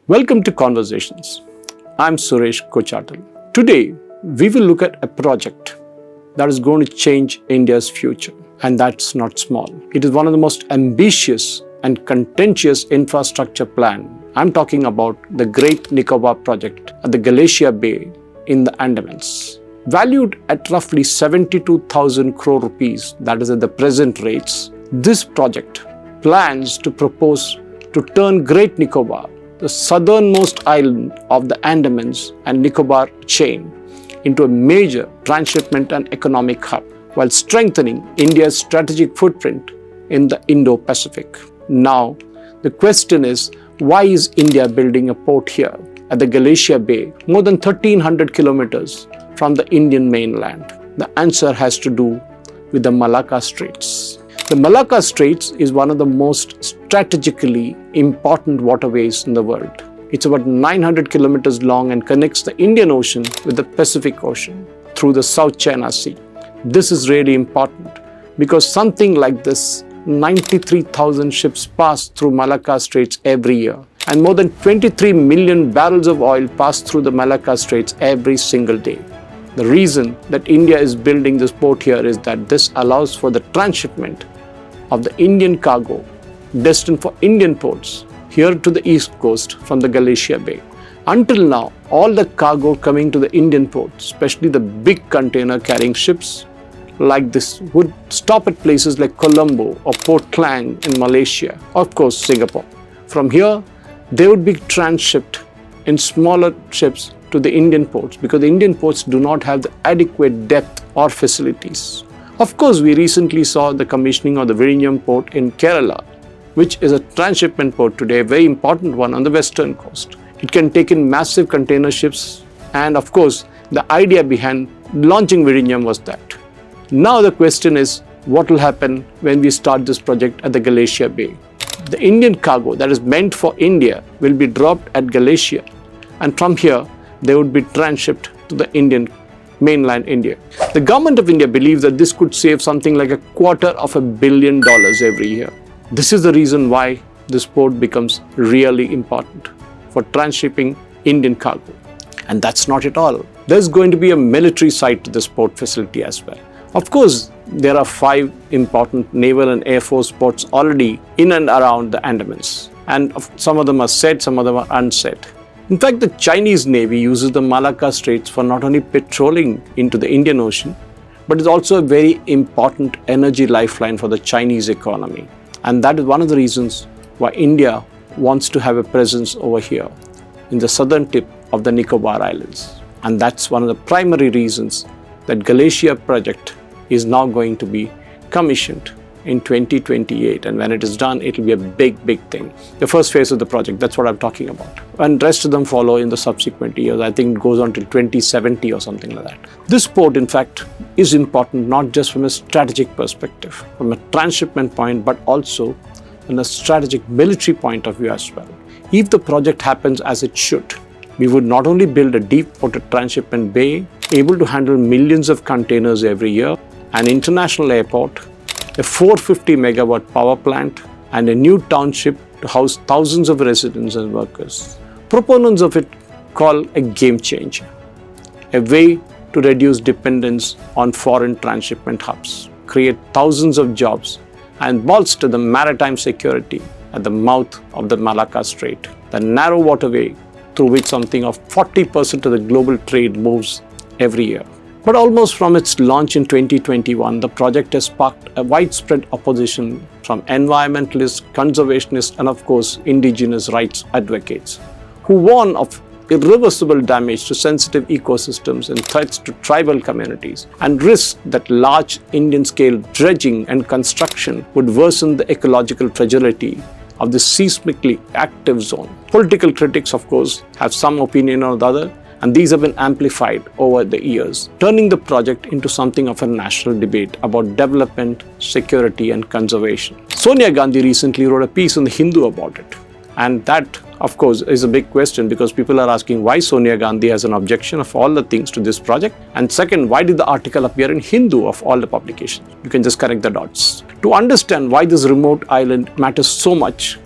Welcome to Conversations. I'm Suresh Kochattil. Today, we will look at a project that is going to change India's future. And that's not small. It is one of the most ambitious and contentious infrastructure plan. I'm talking about the Great Nicobar Project at the Galicia Bay in the Andamans. Valued at roughly 72,000 crore rupees, that is at the present rates, this project plans to propose to turn Great Nicobar, the southernmost island of the Andamans and Nicobar chain, into a major transshipment and economic hub, while strengthening India's strategic footprint in the Indo-Pacific. Now, the question is, why is India building a port here at the Galicia Bay, more than 1,300 kilometers from the Indian mainland? The answer has to do with the Malacca Straits. The Malacca Straits is one of the most strategically important waterways in the world. It's about 900 kilometers long and connects the Indian Ocean with the Pacific Ocean through the South China Sea. This is really important because something like this, 93,000 ships pass through Malacca Straits every year, and more than 23 million barrels of oil pass through the Malacca Straits every single day. The reason that India is building this port here is that this allows for the transshipment of the Indian cargo destined for Indian ports here to the east coast from the Galicia Bay. Until now, all the cargo coming to the Indian ports, especially the big container carrying ships like this, would stop at places like Colombo or Port Klang in Malaysia, or of course Singapore. From here, they would be transshipped in smaller ships to the Indian ports because the Indian ports do not have the adequate depth or facilities. Of course, we recently saw the commissioning of the Vizhinjam port in Kerala, which is a transshipment port today, a very important one on the western coast. It can take in massive container ships, and of course, the idea behind launching Vizhinjam was that. Now the question is, what will happen when we start this project at the Galicia Bay? The Indian cargo that is meant for India will be dropped at Galicia, and from here, they would be transshipped to the Indian mainland India. The government of India believes that this could save something like $250 million every year. This is the reason why this port becomes really important for transshipping Indian cargo. And that's not it all. There's going to be a military side to this port facility as well. Of course, there are 5 important naval and air force ports already in and around the Andamans. And some of them are said, some of them are unsaid. In fact, the Chinese Navy uses the Malacca Straits for not only patrolling into the Indian Ocean, but it's also a very important energy lifeline for the Chinese economy. And that is one of the reasons why India wants to have a presence over here in the southern tip of the Nicobar Islands. And that's one of the primary reasons that Galicia project is now going to be commissioned in 2028, and when it is done, it will be a big thing. The first phase of the project, that's what I'm talking about. And rest of them follow in the subsequent years. I think it goes on till 2070 or something like that. This port, in fact, is important not just from a strategic perspective, from a transshipment point, but also from a strategic military point of view as well. If the project happens as it should, we would not only build a deep-water transshipment bay, able to handle millions of containers every year, an international airport, a 450 megawatt power plant, and a new township to house thousands of residents and workers. Proponents of it call a game changer, a way to reduce dependence on foreign transshipment hubs, create thousands of jobs, and bolster the maritime security at the mouth of the Malacca Strait, the narrow waterway through which something of 40% of the global trade moves every year. But almost from its launch in 2021, the project has sparked a widespread opposition from environmentalists, conservationists, and of course, indigenous rights advocates, who warn of irreversible damage to sensitive ecosystems and threats to tribal communities, and risk that large Indian-scale dredging and construction would worsen the ecological fragility of this seismically active zone. Political critics, of course, have some opinion or the other, and these have been amplified over the years, turning the project into something of a national debate about development, security, and conservation. Sonia Gandhi recently wrote a piece in the Hindu about it. And that, of course, is a big question because people are asking why Sonia Gandhi has an objection of all the things to this project. And second, why did the article appear in Hindu of all the publications? You can just connect the dots. To understand why this remote island matters so much,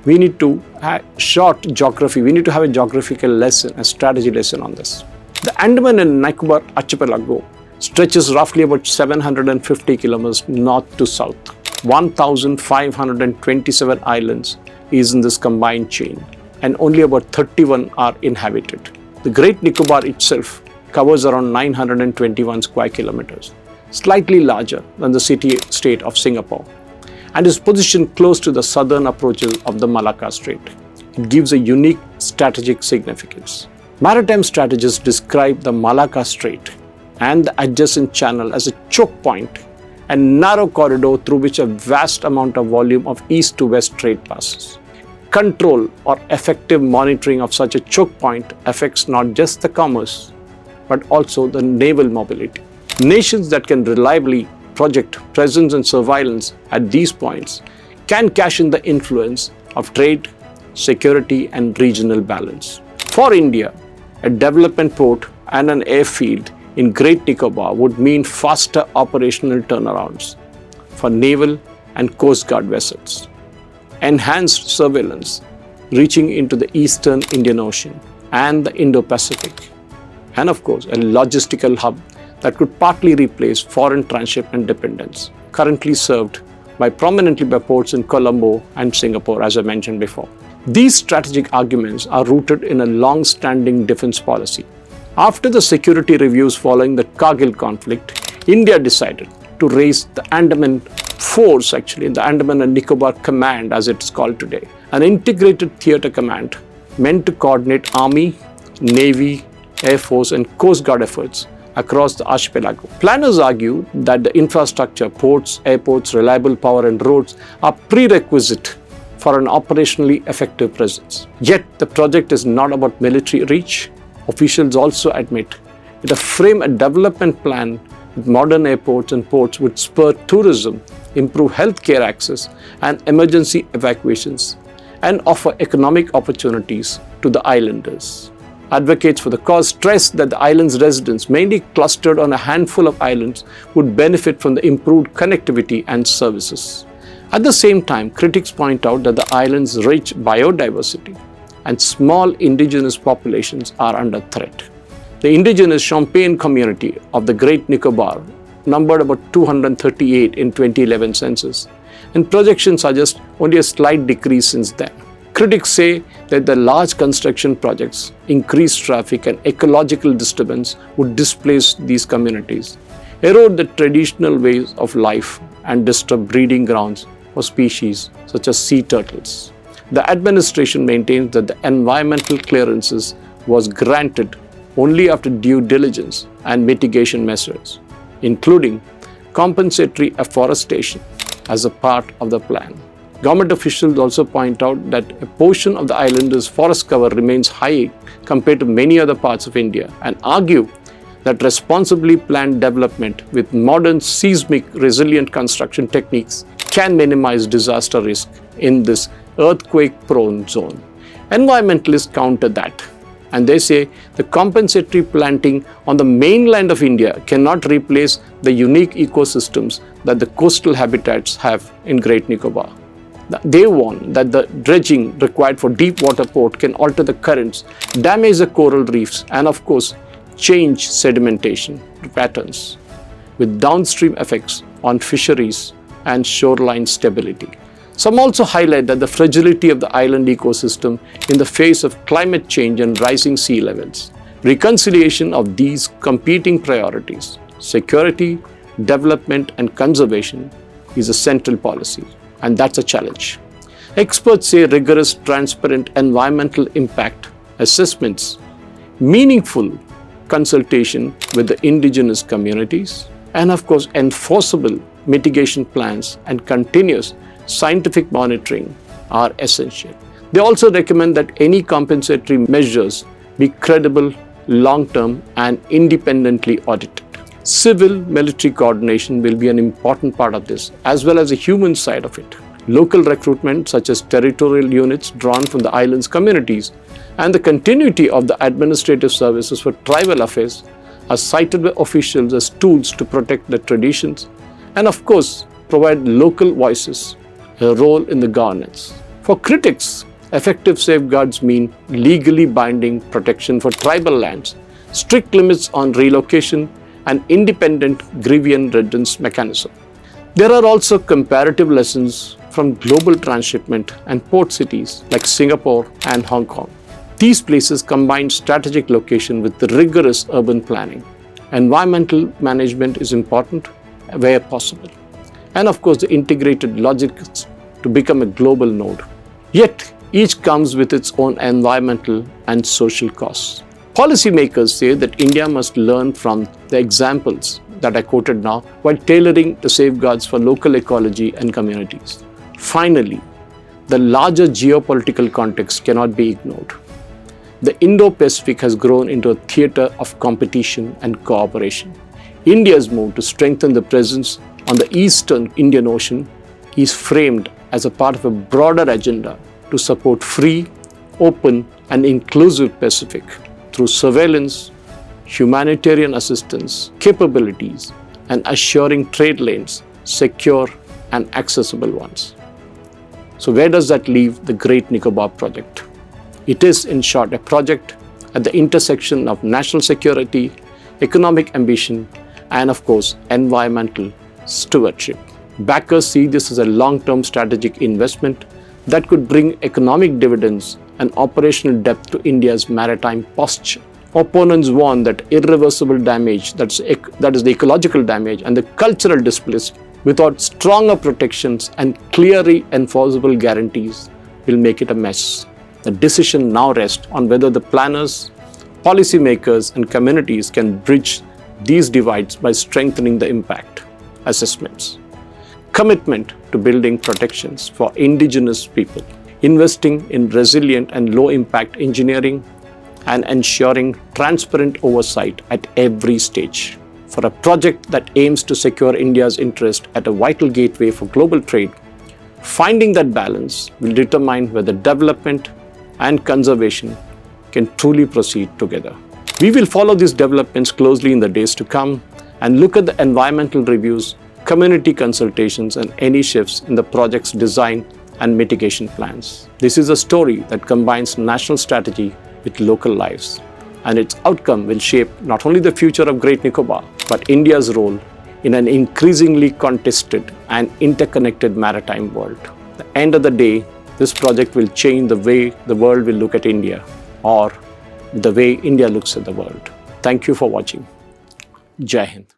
We need to have short geography. We need to have a geographical lesson, a strategy lesson on this. The Andaman and Nicobar archipelago stretches roughly about 750 kilometers north to south. 1,527 islands is in this combined chain, and only about 31 are inhabited. The Great Nicobar itself covers around 921 square kilometers, slightly larger than the city-state of Singapore, and is positioned close to the southern approaches of the Malacca Strait. It gives a unique strategic significance. Maritime strategists describe the Malacca Strait and the adjacent channel as a choke point and narrow corridor through which a vast amount of volume of east to west trade passes. Control or effective monitoring of such a choke point affects not just the commerce, but also the naval mobility. Nations that can reliably project presence and surveillance at these points can cash in the influence of trade, security, and regional balance. For India, a development port and an airfield in Great Nicobar would mean faster operational turnarounds for naval and coast guard vessels, enhanced surveillance reaching into the eastern Indian Ocean and the Indo-Pacific, and of course, a logistical hub that could partly replace foreign transshipment dependence, currently served prominently by ports in Colombo and Singapore, as I mentioned before. These strategic arguments are rooted in a long-standing defense policy. After the security reviews following the Kargil conflict, India decided to raise the Andaman Force, the Andaman and Nicobar Command as it's called today, an integrated theatre command meant to coordinate Army, Navy, Air Force and Coast Guard efforts across the archipelago. Planners argue that the infrastructure, ports, airports, reliable power and roads are prerequisite for an operationally effective presence. Yet the project is not about military reach. Officials also admit that frame a development plan with modern airports and ports would spur tourism, improve healthcare access and emergency evacuations, and offer economic opportunities to the islanders. Advocates for the cause stress that the island's residents, mainly clustered on a handful of islands, would benefit from the improved connectivity and services. At the same time, critics point out that the island's rich biodiversity and small indigenous populations are under threat. The indigenous Champagne community of the Great Nicobar numbered about 238 in 2011 census, and projections suggest only a slight decrease since then. Critics say that the large construction projects, increased traffic and ecological disturbance would displace these communities, erode the traditional ways of life and disturb breeding grounds for species such as sea turtles. The administration maintains that the environmental clearances was granted only after due diligence and mitigation measures, including compensatory afforestation as a part of the plan. Government officials also point out that a portion of the island's forest cover remains high compared to many other parts of India, and argue that responsibly planned development with modern seismic resilient construction techniques can minimize disaster risk in this earthquake-prone zone. Environmentalists counter that, and they say the compensatory planting on the mainland of India cannot replace the unique ecosystems that the coastal habitats have in Great Nicobar. They warn that the dredging required for deep water port can alter the currents, damage the coral reefs, and of course, change sedimentation patterns with downstream effects on fisheries and shoreline stability. Some also highlight that the fragility of the island ecosystem in the face of climate change and rising sea levels. Reconciliation of these competing priorities, security, development, and conservation, is a central policy, and that's a challenge. Experts say rigorous, transparent environmental impact assessments, meaningful consultation with the indigenous communities, and of course, enforceable mitigation plans and continuous scientific monitoring are essential. They also recommend that any compensatory measures be credible, long-term, and independently audited. Civil-military coordination will be an important part of this, as well as the human side of it. Local recruitment, such as territorial units drawn from the island's communities, and the continuity of the administrative services for tribal affairs are cited by officials as tools to protect the traditions and, of course, provide local voices a role in the governance. For critics, effective safeguards mean legally binding protection for tribal lands, strict limits on relocation, and independent grievance redress mechanism. There are also comparative lessons from global transshipment and port cities like Singapore and Hong Kong. These places combine strategic location with rigorous urban planning. Environmental management is important where possible. And of course, the integrated logistics to become a global node. Yet, each comes with its own environmental and social costs. Policymakers say that India must learn from the examples that I quoted now while tailoring the safeguards for local ecology and communities. Finally, the larger geopolitical context cannot be ignored. The Indo-Pacific has grown into a theater of competition and cooperation. India's move to strengthen the presence on the eastern Indian Ocean is framed as a part of a broader agenda to support free, open, and inclusive Pacific through surveillance, humanitarian assistance, capabilities, and assuring trade lanes secure and accessible ones. So where does that leave the Great Nicobar Project? It is, in short, a project at the intersection of national security, economic ambition, and of course, environmental stewardship. Backers see this as a long-term strategic investment that could bring economic dividends and operational depth to India's maritime posture. Opponents warn that irreversible damage, that is the ecological damage and the cultural displacement, without stronger protections and clearly enforceable guarantees, will make it a mess. The decision now rests on whether the planners, policymakers, and communities can bridge these divides by strengthening the impact assessments, commitment to building protections for indigenous people, investing in resilient and low-impact engineering, and ensuring transparent oversight at every stage. For a project that aims to secure India's interest at a vital gateway for global trade, finding that balance will determine whether development and conservation can truly proceed together. We will follow these developments closely in the days to come and look at the environmental reviews, community consultations, and any shifts in the project's design and mitigation plans. This is a story that combines national strategy with local lives, and its outcome will shape not only the future of Great Nicobar, but India's role in an increasingly contested and interconnected maritime world. At the end of the day, this project will change the way the world will look at India, or the way India looks at the world. Thank you for watching. Jai Hind.